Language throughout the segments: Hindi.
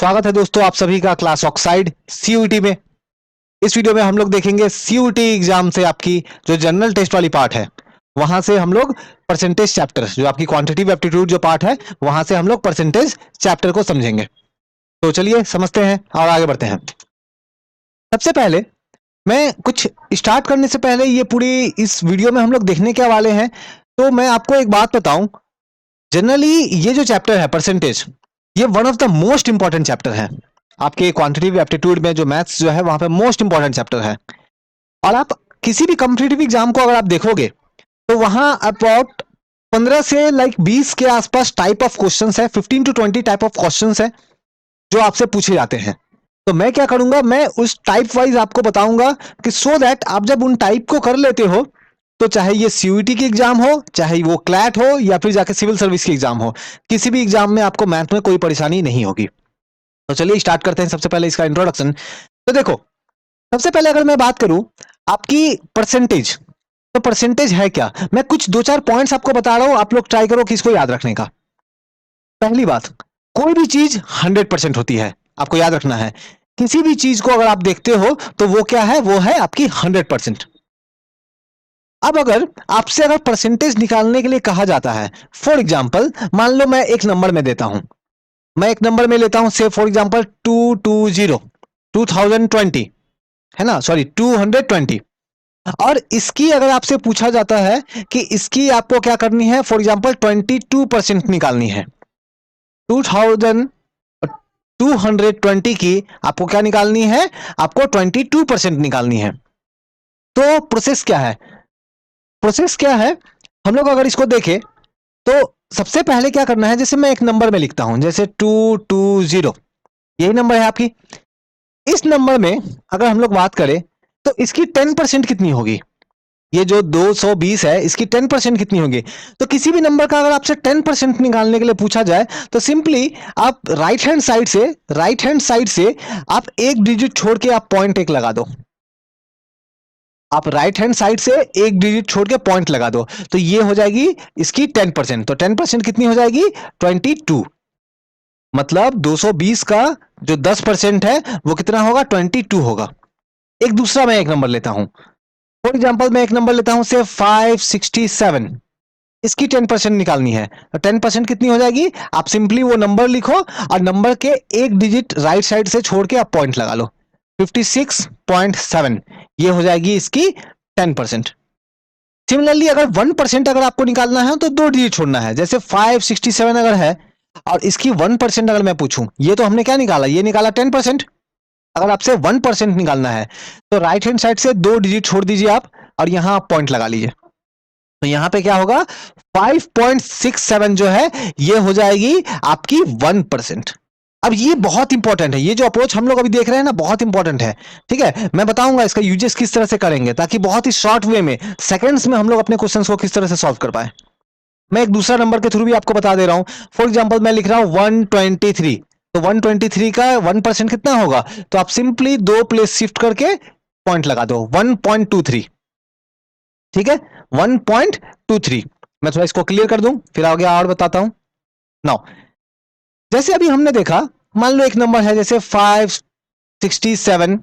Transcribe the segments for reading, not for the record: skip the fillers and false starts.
स्वागत है दोस्तों आप सभी का क्लास ऑक्साइड सीयूटी में। इस वीडियो में हम लोग देखेंगे सीयूटी एग्जाम से आपकी जो जनरल टेस्ट वाली पार्ट है वहां से हम लोग परसेंटेज चैप्टर जो आपकी क्वांटिटेटिव एप्टीट्यूड जो पार्ट है वहां से हम लोग परसेंटेज चैप्टर को समझेंगे। तो चलिए समझते हैं और आगे बढ़ते हैं। सबसे पहले मैं कुछ स्टार्ट करने से पहले ये पूरी इस वीडियो में हम लोग देखने के वाले हैं, तो मैं आपको एक बात बताऊं। जनरली ये जो चैप्टर है परसेंटेज, ये one of the most important chapter है आपके क्वांटिटेटिव एप्टीट्यूड में। जो मैथ्स जो है वहां पे मोस्ट इंपॉर्टेंट चैप्टर है। और आप किसी भी कॉम्पिटिटिव एग्जाम को अगर आप देखोगे तो वहां अबाउट 15 से 20 के आसपास टाइप ऑफ क्वेश्चंस है, 15 to 20 टाइप ऑफ क्वेश्चंस है जो आपसे पूछे जाते हैं। तो मैं क्या करूंगा, मैं उस टाइप वाइज आपको बताऊंगा कि सो दैट आप जब उन टाइप को कर लेते हो तो चाहे ये सीयूईटी की एग्जाम हो, चाहे वो क्लैट हो या फिर जाके सिविल सर्विस की एग्जाम हो, किसी भी एग्जाम में आपको मैथ में कोई परेशानी नहीं होगी। तो चलिए स्टार्ट करते हैं। सबसे पहले इसका इंट्रोडक्शन। तो देखो, सबसे पहले अगर मैं बात करूं आपकी परसेंटेज, तो परसेंटेज है क्या, मैं कुछ दो चार पॉइंट्स आपको बता रहा हूं, आप लोग ट्राई करो कि इसको याद रखने का। पहली बात, कोई भी चीज 100% होती है, आपको याद रखना है। किसी भी चीज को अगर आप देखते हो तो वो क्या है, वो है आपकी 100%। अब अगर आपसे अगर परसेंटेज निकालने के लिए कहा जाता है, फॉर एग्जाम्पल मान लो मैं एक नंबर में देता हूं, मैं एक नंबर में लेता हूं से फॉर एग्जाम्पल 2020 है ना, सॉरी 220। और इसकी अगर आपसे पूछा जाता है कि इसकी आपको क्या करनी है, फॉर एग्जाम्पल 22% निकालनी है। 2220 की आपको क्या निकालनी है, आपको 22% निकालनी है। तो प्रोसेस क्या है, प्रोसेस क्या है, हम लोग अगर इसको देखें तो सबसे पहले क्या करना है, जैसे मैं एक नंबर में लिखता हूं जैसे 220, यही नंबर है आपकी। इस नंबर में अगर हम लोग बात करें तो इसकी 10% कितनी होगी, ये जो 220 है इसकी 10% कितनी होगी। तो किसी भी नंबर का अगर आपसे 10% निकालने के लिए पूछा जाए तो सिंपली आप राइट हैंड साइड से आप एक डिजिट छोड़ के आप पॉइंट एक लगा दो। आप राइट हैंड साइड से एक डिजिट छोड़ के पॉइंट लगा दो, तो ये हो जाएगी इसकी 10%। तो 10% कितनी हो जाएगी, 22। मतलब 220 का जो 10% है वो कितना होगा, 22 होगा। एक दूसरा मैं एक नंबर लेता हूं, फॉर एग्जाम्पल मैं एक नंबर लेता हूं से 567, इसकी 10% निकालनी है। तो 10% कितनी हो जाएगी, आप सिंपली वो नंबर लिखो और नंबर के एक डिजिट राइट साइड से छोड़ के आप पॉइंट लगा लो, 56.7, ये हो जाएगी इसकी 10%। सिमिलरली अगर 1% अगर आपको निकालना है तो दो डिजिट छोड़ना है, जैसे 567 अगर है और इसकी 1% अगर मैं पूछूं, ये तो हमने क्या निकाला, ये निकाला 10%। अगर आपसे 1% निकालना है तो राइट हैंड साइड से दो डिजिट छोड़ दीजिए आप और यहां आप पॉइंट लगा लीजिए। तो यहां पे क्या होगा, 5.67 जो है ये हो जाएगी आपकी 1%। अब ये बहुत इंपॉर्टेंट है, ये जो अप्रोच हम लोग अभी देख रहे हैं ना बहुत इंपॉर्टेंट है। ठीक है, मैं बताऊंगा इसका यूजेस किस तरह से करेंगे ताकि बहुत ही शॉर्ट वे में सेकंड्स में हम लोग अपने क्वेश्चंस को किस तरह से सॉल्व कर पाए। मैं एक दूसरा नंबर के थ्रू भी आपको बता दे रहा हूं। फॉर एग्जाम्पल मैं लिख रहा हूं 123, तो 123 का 1% कितना होगा, तो आप सिंपली दो प्लेस शिफ्ट करके पॉइंट लगा दो, 1.23। ठीक है, 1.23। मैं थोड़ा इसको क्लियर कर दूं फिर आगे और बताता हूं। नाउ जैसे अभी हमने देखा, मान लो एक नंबर है जैसे 567,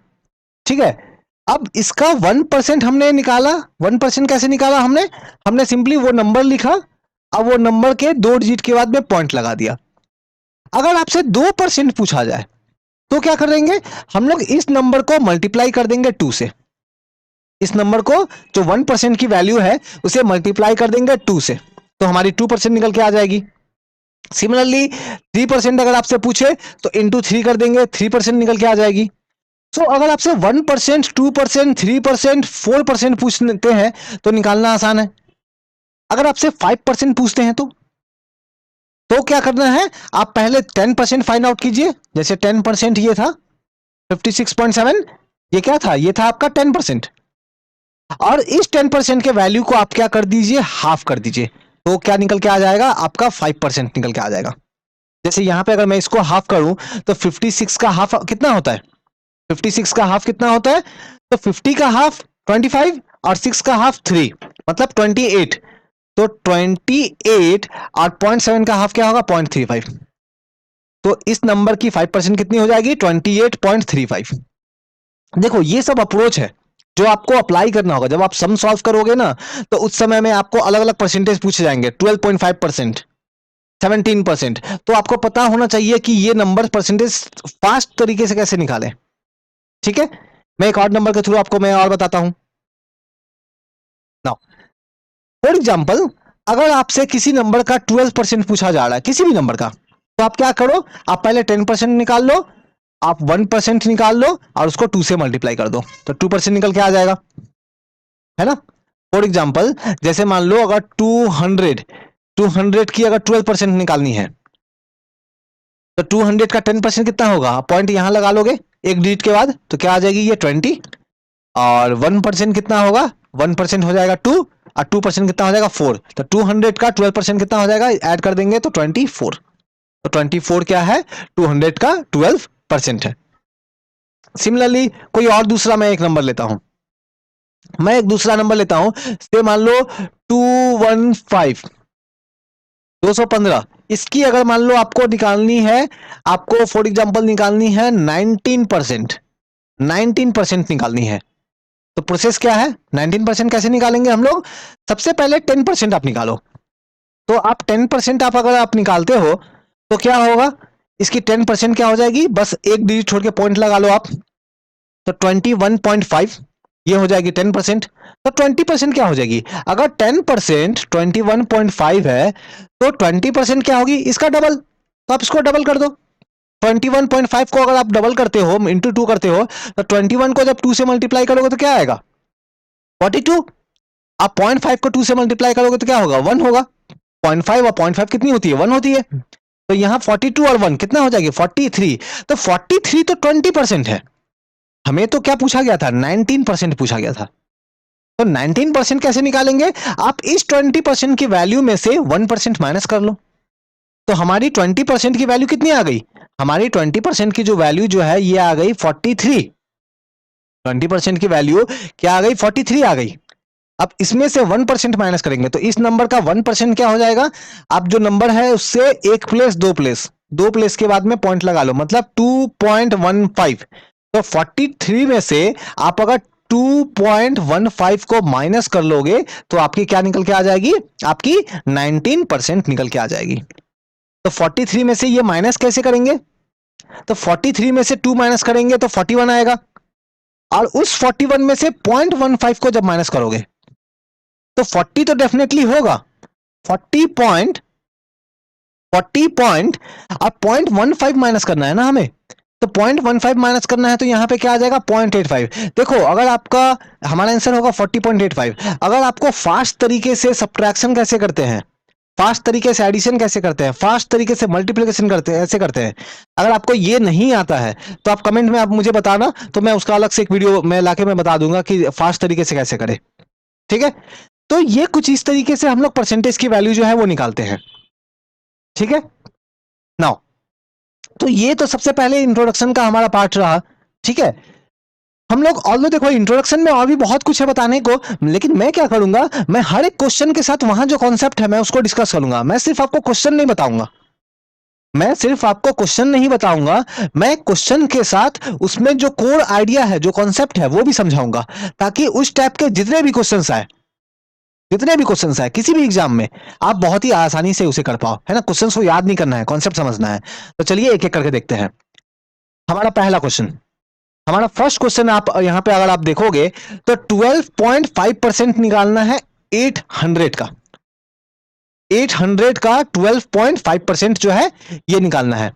ठीक है। अब इसका 1% हमने निकाला, 1% कैसे निकाला हमने, हमने सिंपली वो नंबर लिखा, अब वो नंबर के दो डिजिट के बाद में पॉइंट लगा दिया। अगर आपसे 2% पूछा जाए तो क्या करेंगे, हम लोग इस नंबर को मल्टीप्लाई कर देंगे 2 से। इस नंबर को जो 1% की वैल्यू है उसे मल्टीप्लाई कर देंगे 2 से, तो हमारी 2% निकल के आ जाएगी। सिमिलरली 3% अगर आपसे पूछे तो इंटू 3 कर देंगे, 3% निकल के आ जाएगी। तो अगर आपसे 1%, 2%, 3%, 4% पूछते हैं तो निकालना आसान है। अगर आपसे 5% पूछते हैं तो क्या करना है, आप पहले 10% फाइंड आउट कीजिए। जैसे 10% ये था 56.7, ये क्या था, ये था आपका 10%। और इस 10% के वैल्यू को आप क्या कर दीजिए, हाफ कर दीजिए, तो क्या निकल के आ जाएगा, आपका 5% निकल के आ जाएगा। जैसे यहां पे अगर मैं इसको हाफ करूं तो 56 का हाफ कितना होता है, 56 का हाफ कितना होता है, तो 50 का हाफ 25 और 6 का हाफ 3, मतलब 28। तो 28 और 0.7 का हाफ क्या होगा, 0.35। तो इस नंबर की 5% कितनी हो जाएगी? 28.35। देखो ये सब अप्रोच है जो आपको अप्लाई करना होगा। जब आप सम सॉल्व करोगे ना, तो उस समय में आपको अलग अलग परसेंटेज पूछे जाएंगे, 12.5%, 17%। तो आपको पता होना चाहिए कि ये नंबर परसेंटेज फास्ट तरीके से कैसे निकालें। ठीक है, मैं एक और नंबर के थ्रू आपको मैं और बताता हूं। नाउ फॉर एग्जाम्पल, अगर आपसे किसी नंबर का 12% पूछा जा रहा है, किसी भी नंबर का, तो आप क्या करो, आप पहले 10% निकाल लो, आप 1% निकाल लो और उसको 2 से मल्टीप्लाई कर दो, तो 2% निकल के आ जाएगा, है ना। फॉर एग्जाम्पल, जैसे मान लो अगर 200 की अगर 12% निकालनी है, तो 200 का 10% कितना होगा? आप पॉइंट यहां लगा लोगे एक डिजिट के बाद, तो क्या आ जाएगी ये 20। और 1% कितना होगा? 1% हो जाएगा 2, और 2% कितना हो जाएगा? 4। तो 200 का 12% कितना हो जाएगा? ऐड कर देंगे तो 24। तो 24 क्या है? 200 का 12% है। सिमिलरली कोई और दूसरा मैं एक नंबर लेता हूं, मैं एक दूसरा नंबर लेता हूं, से मान लो 215। इसकी अगर मान लो आपको निकालनी है, आपको फॉर एग्जांपल निकालनी है 19%, 19% निकालनी है। तो प्रोसेस क्या है? 19% कैसे निकालेंगे हम लोग? सबसे पहले 10% आप निकालो। तो आप 10% आप अगर आप निकालते हो, तो क्या होगा? इसकी 10% क्या हो जाएगी? बस एक डिजिट छोड़ के पॉइंट लगा लो आप, तो 21.5 ये हो जाएगी 10%। तो 20% क्या हो जाएगी? अगर 10% 21.5 है, तो 20% क्या होगी? इसका डबल। तो आप इसको डबल कर दो। 21.5 को अगर आप डबल करते हो, इंटू 2 करते हो, तो 21 को जब 2 से मल्टीप्लाई करोगे तो क्या आएगा? 42। आप 0.5 को 2 से मल्टीप्लाई करोगे तो क्या होगा? 1 होगा। 0.5 और 0.5 कितनी होती है? 1 होती है। तो यहां 42 और 1 कितना हो जाएगी? 43। तो 43 तो 20% है। हमें तो क्या पूछा गया था? 19% पूछा गया था। तो 19% कैसे निकालेंगे? आप इस 20% की वैल्यू में से 1% माइनस कर लो। तो हमारी 20% की वैल्यू कितनी आ गई? हमारी 20% की जो वैल्यू जो है ये आ गई 43। 20% की वैल्यू क्या आ गई? 43 आ गई। अब इसमें से 1% माइनस करेंगे, तो इस नंबर का 1% क्या हो जाएगा? आप जो नंबर है उससे एक प्लेस, दो प्लेस के बाद में पॉइंट लगा लो, मतलब 2.15। तो 43 में से आप अगर 2.15 को माइनस कर लोगे, तो आपकी क्या निकल के आ जाएगी? आपकी 19% निकल के आ जाएगी। तो 43 में से ये माइनस कैसे करेंगे? तो 43 में से 2 माइनस करेंगे तो 41 आएगा, और उस 41 में से 0.15 को जब माइनस करोगे, तो 40 तो डेफिनेटली होगा। 40 पॉइंट अब 0.15 माइनस करना है ना हमें, तो 0.15 माइनस करना है, तो यहां पे क्या आ जाएगा? 0.85। देखो अगर आपका, हमारा आंसर होगा 40.85। अगर आपको फास्ट तरीके से सब्ट्रैक्शन कैसे करते हैं, फास्ट तरीके से एडिशन कैसे करते हैं, फास्ट तरीके से मल्टीप्लिकेशन करते हैं, ऐसे करते हैं, अगर आपको ये नहीं आता है, तो आप कमेंट में आप मुझे बताना, तो मैं उसका अलग से एक वीडियो मैं लाके मैं बता दूंगा कि फास्ट तरीके से कैसे करें। ठीक है, तो ये कुछ इस तरीके से हम लोग परसेंटेज की वैल्यू जो है वो निकालते हैं। ठीक है, नाउ तो ये तो सबसे पहले इंट्रोडक्शन का हमारा पार्ट रहा। ठीक है, हम लोग ऑल्दो देखो इंट्रोडक्शन में और भी बहुत कुछ है बताने को, लेकिन मैं क्या करूंगा, मैं हर एक क्वेश्चन के साथ वहां जो कॉन्सेप्ट है मैं उसको डिस्कस करूंगा। मैं सिर्फ आपको क्वेश्चन नहीं बताऊंगा, मैं सिर्फ आपको क्वेश्चन नहीं बताऊंगा, मैं क्वेश्चन के साथ उसमें जो कोर आइडिया है, जो कॉन्सेप्ट है वो भी समझाऊंगा, ताकि उस टाइप के जितने भी क्वेश्चंस आए, जितने भी क्वेश्चंस आए किसी भी एग्जाम में, आप बहुत ही आसानी से उसे कर पाओ, है ना। क्वेश्चंस को याद नहीं करना है, कॉन्सेप्ट समझना है। तो चलिए एक एक करके देखते हैं। हमारा पहला क्वेश्चन, हमारा फर्स्ट क्वेश्चन, आप यहां पे अगर आप देखोगे तो 12.5% निकालना है 800 का। 800 का 12.5% जो है ये निकालना है।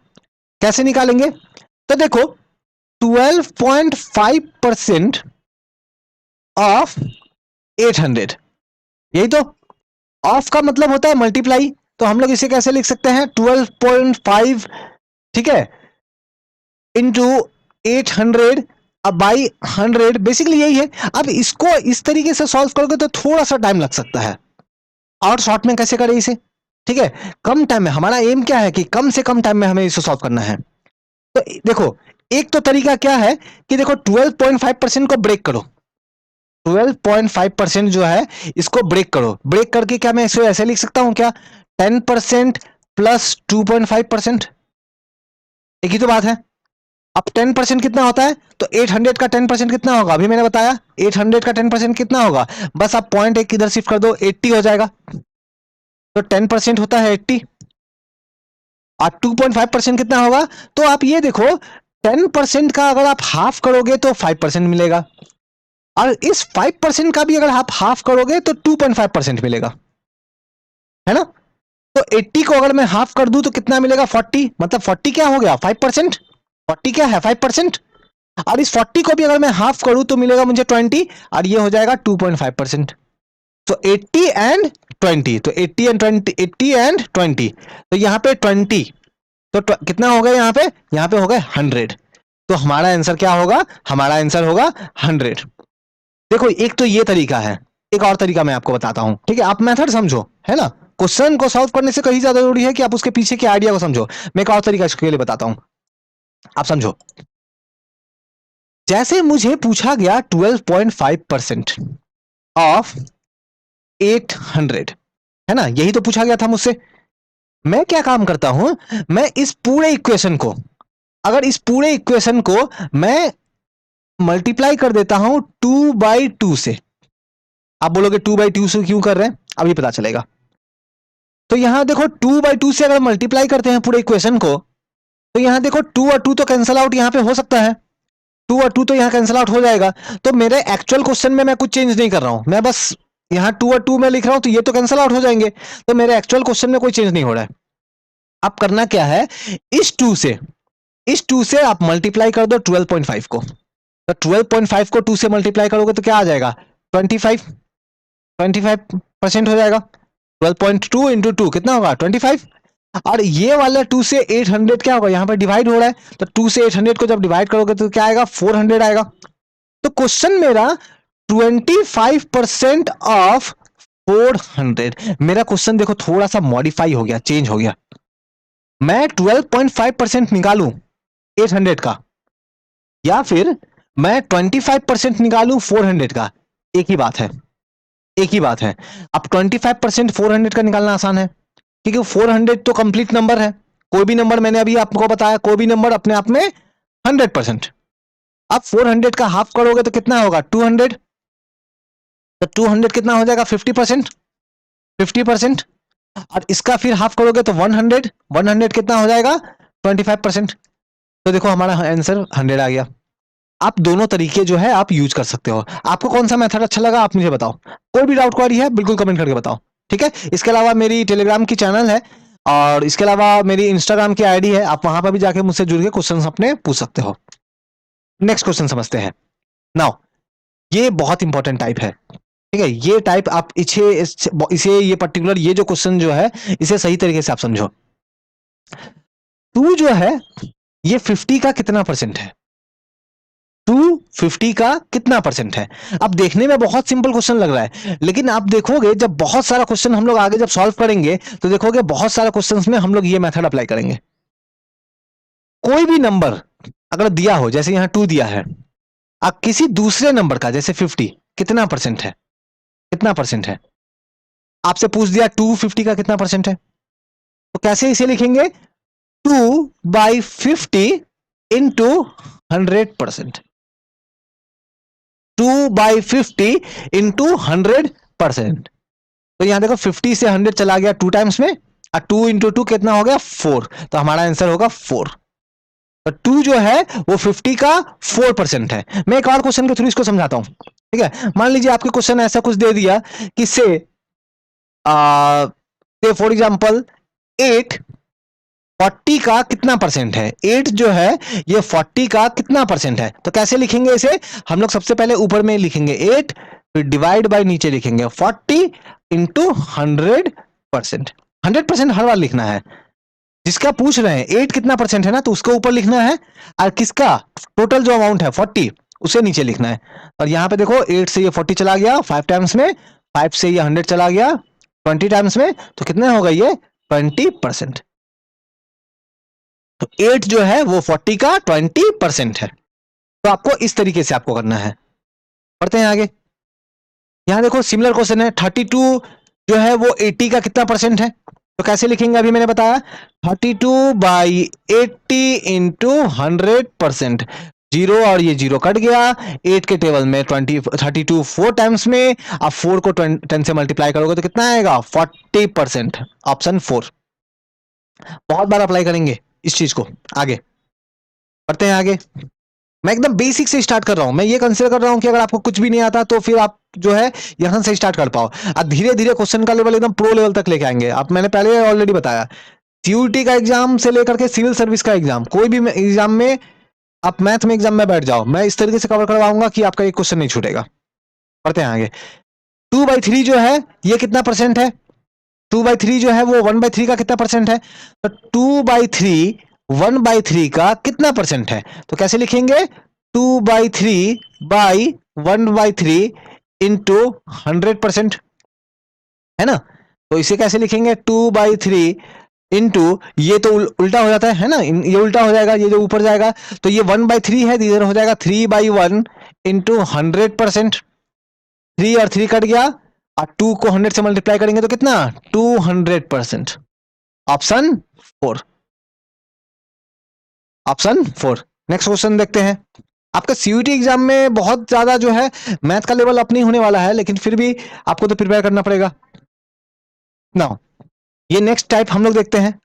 कैसे निकालेंगे? तो देखो 12.5% ऑफ 800, यही तो। ऑफ का मतलब होता है मल्टीप्लाई, तो हम लोग इसे कैसे लिख सकते हैं? 12.5, ठीक है, इंटू 800 अब बाई 100, बेसिकली यही है। अब इसको इस तरीके से सॉल्व करोगे तो थोड़ा सा टाइम लग सकता है, और शॉर्ट में कैसे करें इसे? ठीक है, कम टाइम में, हमारा एम क्या है कि कम से कम टाइम में हमें इसे सॉल्व करना है। तो देखो एक तो तरीका क्या है कि देखो 12.5% को ब्रेक करो, 12.5% जो है इसको ब्रेक करो। ब्रेक करके क्या मैं इसे ऐसे लिख सकता हूं क्या? 10% प्लस 2.5%, एक ही तो बात है। अब 10% कितना होता है, तो 800 का 10% कितना होगा, अभी मैंने बताया 800 का 10% कितना होगा, बस आप पॉइंट एक इधर शिफ्ट कर दो, 80 हो जाएगा। तो 10% होता है 80 और 2.5% कितना होगा, तो आप ये देखो 10% का अगर आप हाफ करोगे तो 5% मिलेगा, और इस 5% का भी अगर आप हाफ करोगे तो 2.5% मिलेगा, है ना। तो 80 को अगर मैं हाफ कर दूं तो कितना मिलेगा, 40, मतलब 40 क्या हो गया, 5%। 40 क्या है, 5%। और इस 40 को भी अगर मैं हाफ करूं तो मिलेगा मुझे 20, और ये हो जाएगा 2.5%। तो 80 एंड 20, तो 80 एंड 20, 80 एंड 20, तो यहाँ पे 20, तो कितना हो गया, यहाँ पे हो गए 100। तो हमारा आंसर क्या होगा, हमारा आंसर होगा 100। देखो एक तो ये तरीका है, एक और तरीका मैं आपको बताता हूं, ठीक है, आप मेथड समझो, है ना। क्वेश्चन को सॉल्व करने से कहीं ज्यादा जरूरी है कि आप उसके पीछे के आइडिया को समझो। मैं एक और तरीका इसके लिए बताता हूं, आप समझो। जैसे मुझे पूछा गया 12.5% ऑफ 800, है ना, यही तो पूछा गया था मुझसे। मैं क्या काम करता हूं, मैं इस पूरे इक्वेशन को, अगर इस पूरे इक्वेशन को मैं मल्टीप्लाई कर देता हूं 2/2 से। आप बोलोगे 2/2 से क्यों कर रहे हैं, अभी पता चलेगा। तो यहां देखो 2/2 से अगर मल्टीप्लाई करते हैं पूरे इक्वेशन को, तो यहां देखो 2 और 2 तो कैंसिल आउट यहां पे हो सकता है, 2 और 2 तो यहां कैंसिल आउट हो जाएगा। तो मेरे एक्चुअल क्वेश्चन में मैं कुछ चेंज नहीं कर रहा हूं, मैं बस यहां 2 और 2 में लिख रहा हूं, तो ये तो कैंसिल आउट हो जाएंगे। तो मेरे एक्चुअल क्वेश्चन में कोई चेंज नहीं हो रहा है। अब करना क्या है, इस 2 से, इस 2 से आप मल्टीप्लाई कर दो 12.5 को। तो 12.5 को 2 से मल्टीप्लाई करोगे तो क्या आ जाएगा, 25, 25% हो जाएगा। 12.2 इंटू 2 कितना होगा, 25। और ये वाला 2 से 800 क्या होगा, यहां पर डिवाइड हो रहा है, तो 2 से 800 को जब डिवाइड करोगे तो क्या आएगा, 400 आएगा। तो क्वेश्चन मेरा 25% ऑफ 400, मेरा क्वेश्चन देखो थोड़ा सा मॉडिफाई हो गया, चेंज हो गया। मैं 12.5% निकालूं 800 का, या फिर मैं 25% निकालूं 400 का, एक ही बात है, एक ही बात है। अब 25% 400 का निकालना आसान है, क्योंकि 400 तो कंप्लीट नंबर है। कोई भी नंबर, मैंने अभी आपको बताया, कोई भी नंबर अपने आप में 100%। अब 400 का हाफ करोगे तो कितना होगा, 200। तो 200 कितना हो जाएगा, 50%, 50%। और इसका फिर हाफ करोगे तो 100, 100 कितना हो जाएगा, 25%। तो देखो हमारा आंसर 100 आ गया। आप दोनों तरीके जो है आप यूज कर सकते हो। आपको कौन सा मेथड अच्छा लगा, आप मुझे बताओ। कोई भी डाउट क्वेरी है बिल्कुल कमेंट करके बताओ, ठीक है। इसके अलावा मेरी टेलीग्राम की चैनल है, और इसके अलावा मेरी इंस्टाग्राम की आईडी है, आप वहां पर भी जाके मुझसे जुड़ के क्वेश्चन अपने पूछ सकते हो। नेक्स्ट क्वेश्चन समझते हैं। नाउ ये बहुत इंपॉर्टेंट टाइप है, ठीक है। ये टाइप आप इसे ये पर्टिकुलर ये जो क्वेश्चन जो है, इसे सही तरीके से आप समझो। टू जो है ये 50 का कितना परसेंट है, 250 का कितना परसेंट है। अब देखने में बहुत सिंपल क्वेश्चन लग रहा है, लेकिन आप देखोगे जब बहुत सारा क्वेश्चन हम लोग आगे जब सॉल्व करेंगे तो देखोगे बहुत सारे क्वेश्चंस में हम लोग ये मेथड अप्लाई करेंगे। कोई भी नंबर अगर दिया हो, जैसे यहां 2 दिया है, अब किसी दूसरे नंबर का जैसे 50 कितना परसेंट है, कितना परसेंट है, आपसे पूछ दिया 250 का कितना परसेंट है, तो कैसे इसे लिखेंगे, 2/50 इंटू 100%, 2/50 इंटू 100%। तो यहां देखो 50 से 100 चला गया 2 टाइम्स में, और 2 इंटू 2 कितना हो गया, 4। तो हमारा आंसर होगा 4। तो 2 जो है वो 50 का 4% है। मैं एक और क्वेश्चन के थ्रू इसको समझाता हूं, ठीक है। मान लीजिए आपके क्वेश्चन ऐसा कुछ दे दिया कि से फॉर एग्जाम्पल 8 40 का कितना परसेंट है, 8 जो है ये 40 का कितना परसेंट है। तो कैसे लिखेंगे इसे, हम लोग सबसे पहले ऊपर में लिखेंगे 8, फिर डिवाइड बाय नीचे लिखेंगे 40 इंटू 100%। 100% हर बार लिखना है, जिसका पूछ रहे हैं 8 कितना परसेंट है ना, तो उसको ऊपर लिखना है, और किसका टोटल जो अमाउंट है 40 उसे नीचे लिखना है। और यहां पे देखो 8 से ये 40 चला गया 5 टाइम्स में, 5 से ये 100 चला गया 20 टाइम्स में, तो कितना होगा ये 20%। तो 8 जो है वो 40 का 20% है। तो आपको इस तरीके से आपको करना है। पढ़ते हैं आगे। यहां देखो सिमिलर क्वेश्चन है 32 जो है वो 80 का कितना परसेंट है। तो कैसे लिखेंगे अभी मैंने बताया 32/80 इंटू 100%। जीरो और ये जीरो कट गया, 8 के टेबल में 32 4 टाइम्स में, अब 4 को 10 से मल्टीप्लाई करोगे तो कितना आएगा 40%। ऑप्शन 4। बहुत बार अप्लाई करेंगे इस चीज को। आगे बढ़ते हैं। आगे मैं एकदम बेसिक से स्टार्ट कर रहा हूं। मैं ये कंसीडर कर रहा हूं कि अगर आपको कुछ भी नहीं आता तो फिर आप जो है यहां से स्टार्ट कर पाओ। अब धीरे धीरे क्वेश्चन का लेवल एकदम प्रो लेवल तक लेके आएंगे। अब मैंने पहले ऑलरेडी बताया, सीयूटी का एग्जाम से लेकर के सिविल सर्विस का एग्जाम, कोई भी एग्जाम में आप मैथ में एग्जाम में बैठ जाओ, मैं इस तरीके से कवर करवाऊंगा कि आपका एक क्वेश्चन नहीं छूटेगा। पढ़ते हैं आगे। 2/3 जो है ये कितना परसेंट है? 2/3 जो है वो 1/3 का कितना परसेंट है? तो 2/3 1/3 का कितना परसेंट है? तो कैसे लिखेंगे? 2/3 बाई 1/3 इंटू 100%, है ना? तो इसे कैसे लिखेंगे? 2/3 इंटू, ये तो उल्टा हो जाता है ना, ये उल्टा हो जाएगा, ये जो ऊपर जाएगा तो ये 1/3 है, इधर हो जाएगा 3/1 इंटू 100%। 3 और 3 कट गया, और 2 को 100 से मल्टीप्लाई करेंगे तो कितना? 200%। ऑप्शन 4। ऑप्शन 4। नेक्स्ट क्वेश्चन देखते हैं। आपका सीयूटी एग्जाम में बहुत ज्यादा जो है मैथ का लेवल अप नहीं होने वाला है, लेकिन फिर भी आपको तो प्रिपेयर करना पड़ेगा ना। ये नेक्स्ट टाइप हम लोग देखते हैं।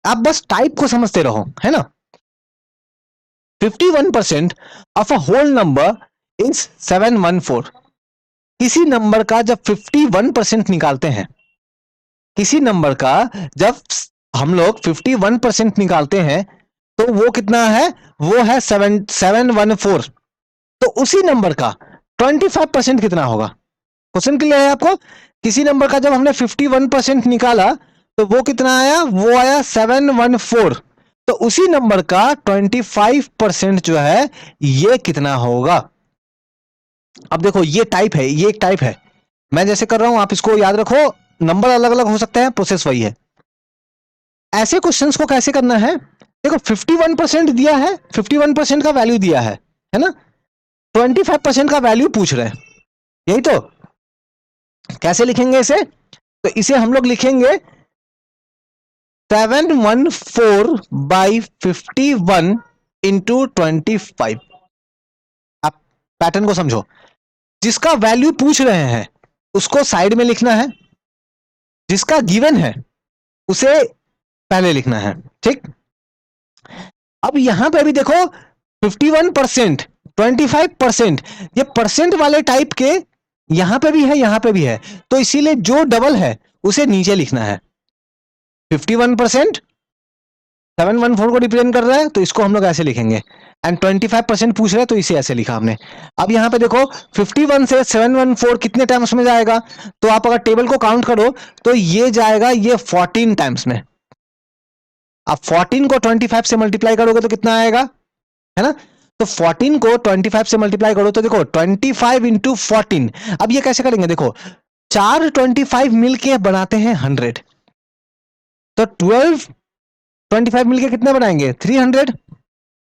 आप बस टाइप को समझते रहो, है ना। 51% of a whole number is 714। किसी नंबर का जब 51% निकालते हैं, किसी नंबर का जब हम लोग 51% निकालते हैं तो वो कितना है? वो है 714। तो उसी नंबर का 25% कितना होगा? क्वेश्चन क्लियर है आपको? किसी नंबर का जब हमने 51% निकाला तो वो कितना आया? वो आया 714। तो उसी नंबर का 25% जो है ये कितना होगा? अब देखो ये टाइप है, ये एक टाइप है। मैं जैसे कर रहा हूं आप इसको याद रखो, नंबर अलग अलग हो सकते हैं, प्रोसेस वही है। ऐसे क्वेश्चंस को कैसे करना है? देखो 51% दिया है, 51% का वैल्यू दिया है ना। 25% का वैल्यू पूछ रहे हैं, यही तो। कैसे लिखेंगे इसे? तो इसे हम लोग लिखेंगे 714/51 इंटू 25। आप पैटर्न को समझो। जिसका वैल्यू पूछ रहे हैं उसको साइड में लिखना है, जिसका गिवन है उसे पहले लिखना है, ठीक। अब यहां पे भी देखो 51%, 25%, ये परसेंट वाले टाइप के यहां पे भी है, यहां पे भी है, तो इसीलिए जो डबल है उसे नीचे लिखना है। 51% 714 को रिप्रेजेंट कर रहा है तो इसको हम लोग ऐसे लिखेंगे, एंड 25% पूछ रहे हैं तो इसे ऐसे लिखा हमने। अब यहां पे देखो 51 से 714 कितने टाइम्स में जाएगा? तो आप अगर टेबल को काउंट करो तो ये जाएगा ये 14 टाइम्स में। अब 14 को 25 से मल्टीप्लाई करोगे तो कितना आएगा, है ना। तो 14 को 25 से मल्टीप्लाई करो तो देखो 25 इंटू 14। अब ये कैसे करेंगे? देखो 4 25 मिलके बनाते हैं 100, तो 12 25 मिलके कितने बनाएंगे? 300।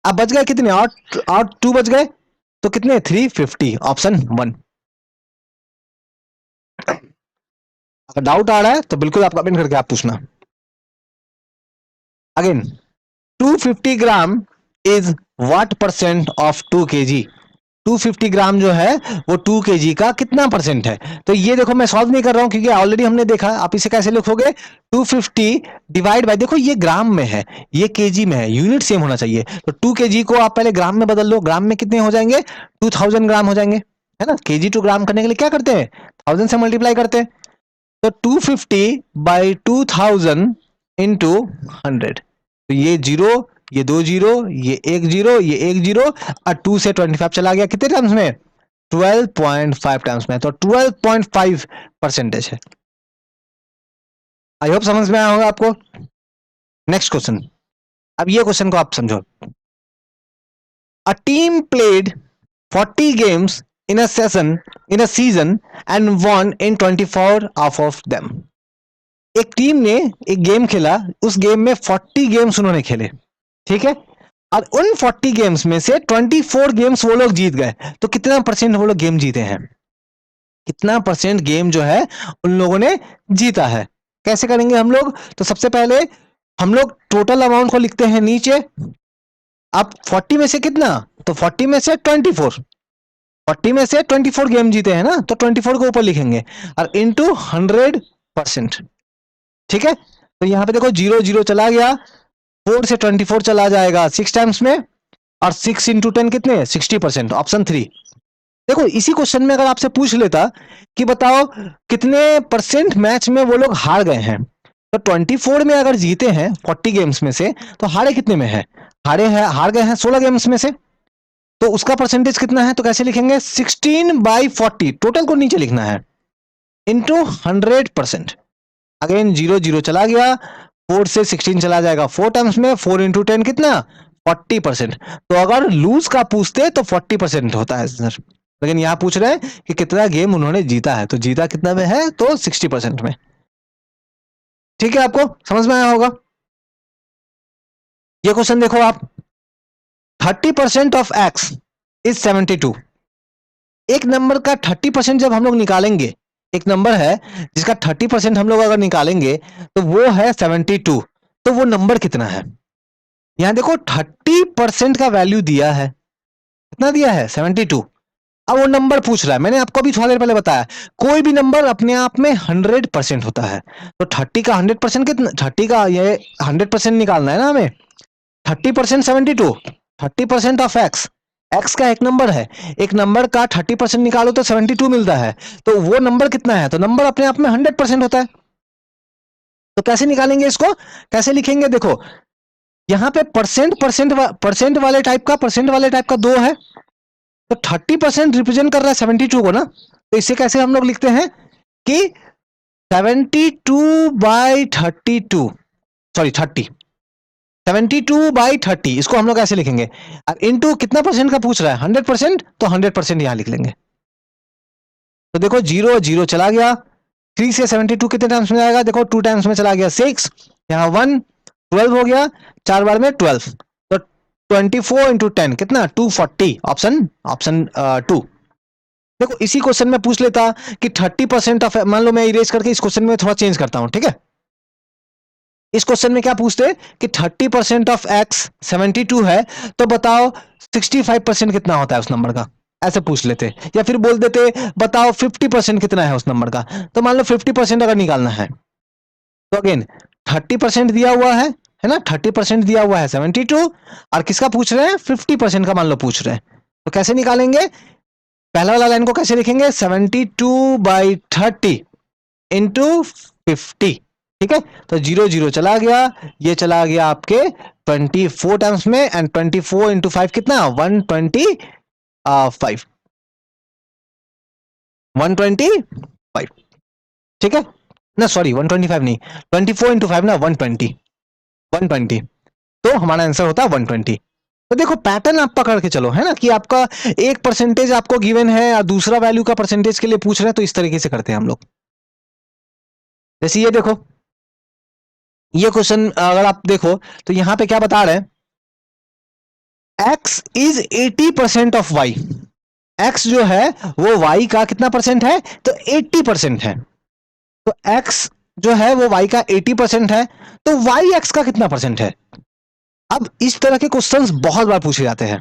अब बच गए कितने? और 2 बच गए तो कितने? 350। ऑप्शन 1। अगर डाउट आ रहा है तो बिल्कुल आप कमेंट करके आप पूछना। Again 250 gram is what percent of 2 kg? 250 ग्राम जो है वो 2 kg का कितना परसेंट है? तो ये देखो मैं सॉल्व नहीं कर रहा हूं क्योंकि ऑलरेडी हमने देखा। आप इसे कैसे लिखोगे? 250 डिवाइड बाय, देखो ये ग्राम में है, ये केजी में है, यूनिट सेम होना चाहिए। तो 2 kg को आप पहले ग्राम में बदल लो। ग्राम में कितने हो जाएंगे? 2000 ग्राम हो जाएंगे, है ना। केजी टू ग्राम करने के लिए क्या करते हैं? 1000 से मल्टीप्लाई करते हैं। तो 250/2000 इंटू 100। तो ये जीरो, ये 2 जीरो, ये 1 जीरो, ये 1 जीरो, और 2 से 25 चला गया कितने टाइम्स में? 12.5 टाइम्स में। तो 12.5% है। आई होप समझ में आया होगा आपको। Next question. अब ये क्वेश्चन को आप समझो। A team played 40 games in a season and won in 24 of them. एक टीम ने एक गेम खेला, उस गेम में 40 गेम्स उन्होंने खेले, ठीक है। और उन 40 गेम्स में से 24 गेम्स वो लोग जीत गए। तो कितना परसेंट वो लोग गेम जीते हैं? कितना परसेंट गेम जो है उन लोगों ने जीता है? कैसे करेंगे हम लोग? तो सबसे पहले हम लोग टोटल अमाउंट को लिखते हैं नीचे। अब 40 में से कितना? तो 40 में से 24, 40 में से 24 गेम जीते हैं ना, तो 24 को ऊपर लिखेंगे और इनटू 100%। ठीक है, तो यहां पे देखो 0 0 चला गया, 4 से 24 चला जाएगा 6 टाइम्स में, और 6 इंटू 10 कितने? 60%, ऑप्शन 3। देखो इसी क्वेश्चन में अगर आपसे पूछ लेता कि बताओ कितने परसेंट मैच में वो लोग हार गए हैं, तो 24 में अगर जीते हैं 40 गेम्स में से, तो हारे कितने में है? हार गए हैं 16 गेम्स में से, तो उसका परसेंटेज कितना है? तो कैसे लिखेंगे? 16/40, टोटल को नीचे लिखना है, इंटू 100%। अगेन 0 0 चला गया, 4 से 16 चला जाएगा 4 टाइम्स में, 4 इंटू 10 कितना? 40%। तो अगर लूज का पूछते तो 40% होता है सर, लेकिन यहां पूछ रहे हैं कि कितना गेम उन्होंने जीता है, तो जीता कितना में है? तो 60% में। ठीक है, आपको समझ में आया होगा। ये क्वेश्चन देखो आप, 30% ऑफ एक्स इज 72। एक नंबर का 30% जब हम लोग निकालेंगे, एक नंबर है जिसका 30% हम लोग अगर निकालेंगे तो वो है 72, तो वो नंबर कितना है? यहां देखो 30% का वैल्यू दिया है, कितना दिया है? 72। अब वो नंबर पूछ रहा है, मैंने आपको अभी थोड़ा देर पहले बताया कोई भी नंबर अपने आप में 100% होता है, तो 30 का 100% कितना? 30 का ये 100% निकालना है ना हमें। 30% 72, 30% ऑफ एक्स, एक्स का एक नंबर है, एक नंबर का 30% निकालो तो 72 मिलता है, तो वो नंबर कितना है? तो नंबर अपने आप में 100% होता है। तो कैसे निकालेंगे इसको, कैसे लिखेंगे? देखो यहां पे परसेंट वाले टाइप का 2 है, तो 30% रिप्रेजेंट कर रहा है 72 को ना, तो इसे कैसे हम लोग लिखते हैं कि 72/32, सॉरी 30, 72/30, इसको हम लोग ऐसे लिखेंगे। इनटू कितना परसेंट का पूछ रहा है? 100%, तो 100% यहां लिख लेंगे। तो देखो 0 0 चला गया, 3 से 72 कितने टाइम्स में जाएगा? देखो 2 टाइम्स में चला गया 6, यहाँ 1, 12 हो गया, 4 बार में 12, तो 24 इंटू 10 कितना? 240, ऑप्शन ऑप्शन 2। देखो इसी क्वेश्चन में पूछ लेता कि 30% ऑफ, मान लो मैं इरेज करके इस क्वेश्चन में थोड़ा चेंज करता हूं, ठीक है। इस क्वेश्चन में क्या पूछते कि 30% ऑफ एक्स 72 है, तो बताओ 65% कितना होता है उस नंबर का, ऐसे पूछ लेते, या फिर बोल देते बताओ 50% कितना है उस नंबर का। तो मान लो 50% अगर निकालना है, तो अगेन 30% दिया हुआ है ना, 30% दिया हुआ है 72, और किसका पूछ रहे हैं? 50% का मान लो पूछ रहे हैं, तो कैसे निकालेंगे? पहला वाला लाइन को कैसे लिखेंगे? 72/30 इंटू 50। ठीक है, तो 0 0 चला गया, ये चला गया आपके 24 टाइम्स में, एंड 24 इंटू 5 कितना? 125, 125। ठीक है ना, सॉरी 125 नहीं, 24 इंटू 5 ना 120, 120, तो हमारा आंसर होता है 120। तो देखो पैटर्न आप पकड़ के चलो, है ना, कि आपका एक परसेंटेज आपको गिवन है और दूसरा वैल्यू का परसेंटेज के लिए पूछ रहे हैं, तो इस तरीके से करते हैं हम लोग। जैसे ये देखो, ये क्वेश्चन अगर आप देखो तो यहां पे क्या बता रहे हैं? x is 80% of y। x जो है वो y का कितना परसेंट है? तो 80% है। तो x जो है वो y का 80% है, तो y x का कितना परसेंट है? अब इस तरह के क्वेश्चंस बहुत बार पूछे जाते हैं,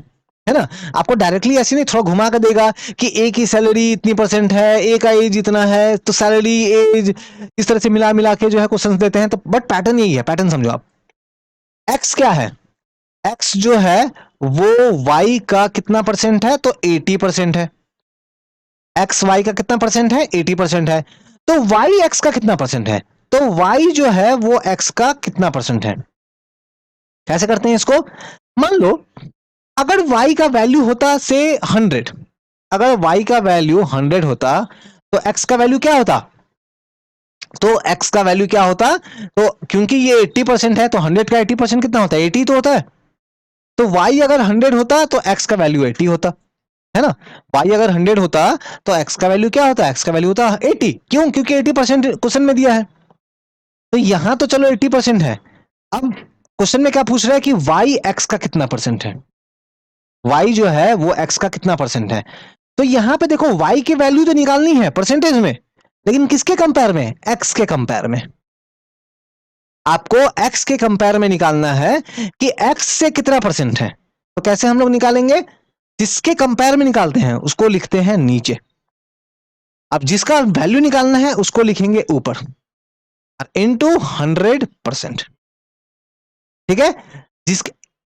है ना। आपको डायरेक्टली ऐसे नहीं, थोड़ा घुमा कर देगा कि ए की सैलरी इतनी परसेंट है, ए का एज इतना है, तो सैलरी एज इस तरह से मिला मिला के जो है क्वेश्चंस देते हैं। तो बट पैटर्न यही है, पैटर्न समझो आप। एक्स क्या है? एक्स जो है वो y का कितना परसेंट है? तो 80% है। एक्स y का कितना परसेंट है? 80% है। तो y x का कितना परसेंट है? तो y जो है वो x का कितना परसेंट है? कैसे करते हैं इसको? मान लो अगर y का वैल्यू होता से 100, अगर y का वैल्यू 100 होता, तो x का वैल्यू क्या होता? तो x का वैल्यू क्या होता? तो क्योंकि ये 80% है, तो 100 का 80% कितना होता है? 80 तो होता है। तो y अगर 100 होता तो x का वैल्यू 80 होता, है ना। y अगर 100 होता तो x का वैल्यू क्या होता? x का वैल्यू होता 80। क्यों? क्योंकि 80% क्वेश्चन में दिया है। तो यहां तो चलो 80% है। अब क्वेश्चन में क्या पूछ रहा है कि y x का कितना परसेंट है? y जो है वो x का कितना परसेंट है? तो यहां पे देखो y की वैल्यू तो निकालनी है परसेंटेज में, लेकिन किसके कंपेयर में? x के कंपेयर में। आपको x के कंपेयर में निकालना है कि x से कितना परसेंट है। तो कैसे हम लोग निकालेंगे, जिसके कंपेयर में निकालते हैं उसको लिखते हैं नीचे, अब जिसका वैल्यू निकालना है उसको लिखेंगे ऊपर, इनटू 100%। ठीक है, जिस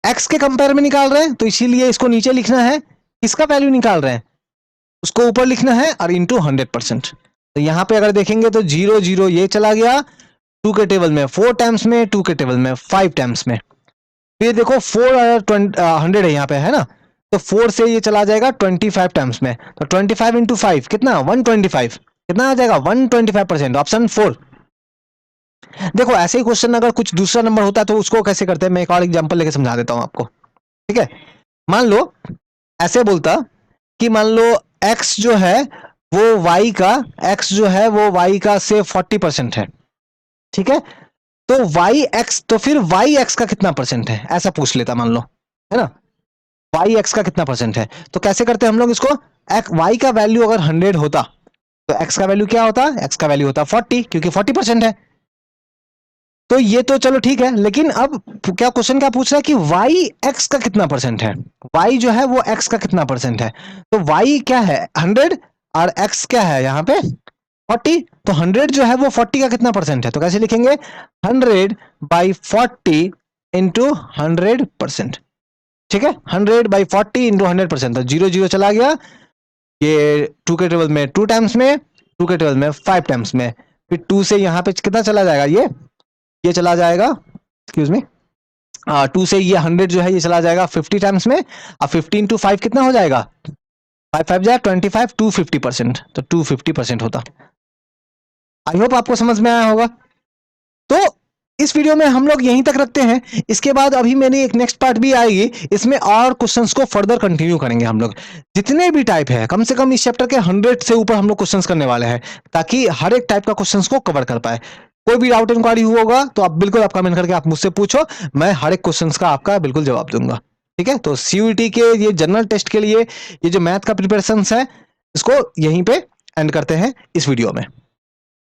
x के कंपेयर में निकाल रहे हैं तो इसीलिए इसको नीचे लिखना है, किसका वैल्यू निकाल रहे हैं उसको ऊपर लिखना है और इंटू 100%। तो यहां पे अगर देखेंगे तो 0 0 ये चला गया, 2 के टेबल में 4 टाइम्स में, 2 के टेबल में 5 टाइम्स में। फिर देखो 100 है यहाँ पे, है ना, तो 4 से ये चला जाएगा 25 टाइम्स में, तो 25 इंटू 5 कितना 125, कितना आ जाएगा 125%, ऑप्शन 4। देखो ऐसे ही क्वेश्चन अगर कुछ दूसरा नंबर होता है तो उसको कैसे करते हैं, मैं एक और एग्जांपल लेके समझा देता हूं आपको। ठीक है, मान लो ऐसे बोलता कि मान लो x जो है वो y का, x जो है वो y का से 40% है। ठीक है, तो yx, तो फिर yx का कितना परसेंट है ऐसा पूछ लेता मान लो, है ना, yx का कितना परसेंट है। तो कैसे करते हैं हम लोग इसको, y का वैल्यू अगर 100 होता तो x का वैल्यू क्या होता, x का वैल्यू होता 40, क्योंकि 40% है। तो ये तो चलो ठीक है, लेकिन अब क्या क्वेश्चन क्या पूछ रहा है कि y x का कितना परसेंट है, y जो है वो x का कितना परसेंट है। तो y क्या है 100 और x क्या है यहाँ पे 40, तो 100 जो है वो 40 का कितना परसेंट है, तो कैसे लिखेंगे 100/40 इंटू 100%। ठीक है, 100/40 इंटू 100%, तो 0 0 चला गया, ये 2 के टेबल में 2 टाइम्स में, 2 के टेबल में 5 टाइम्स में, फिर 2 से यहाँ पे कितना चला जाएगा, ये चला जाएगा, एक्सक्यूज मी, 2 से ये 100 जो है ये चला जाएगा 50 टाइम्स में, अब 15 इंटू 5 कितना हो जाएगा, 5 5 जाए 25, 250%, तो 250% होता। आई होप आपको समझ में आया होगा। तो इस वीडियो में हम लोग यहीं तक रखते हैं, इसके बाद अभी मेरी एक नेक्स्ट पार्ट भी आएगी, इसमें और क्वेश्चंस को फर्दर कंटिन्यू करेंगे हम लोग, जितने भी टाइप है कम से कम इस चैप्टर के 100 से ऊपर हम लोग क्वेश्चंस करने वाले हैं, ताकि हर एक टाइप का क्वेश्चंस को कवर कर पाए। कोई भी डाउट इंक्वायरी होगा तो आप बिल्कुल आप कमेंट करके आप मुझसे पूछो, मैं हर एक क्वेश्चन का आपका बिल्कुल जवाब दूंगा। ठीक है, तो सीयूईटी के ये जनरल टेस्ट के लिए ये जो मैथ का प्रिपरेशन है इसको यहीं पे एंड करते हैं इस वीडियो में।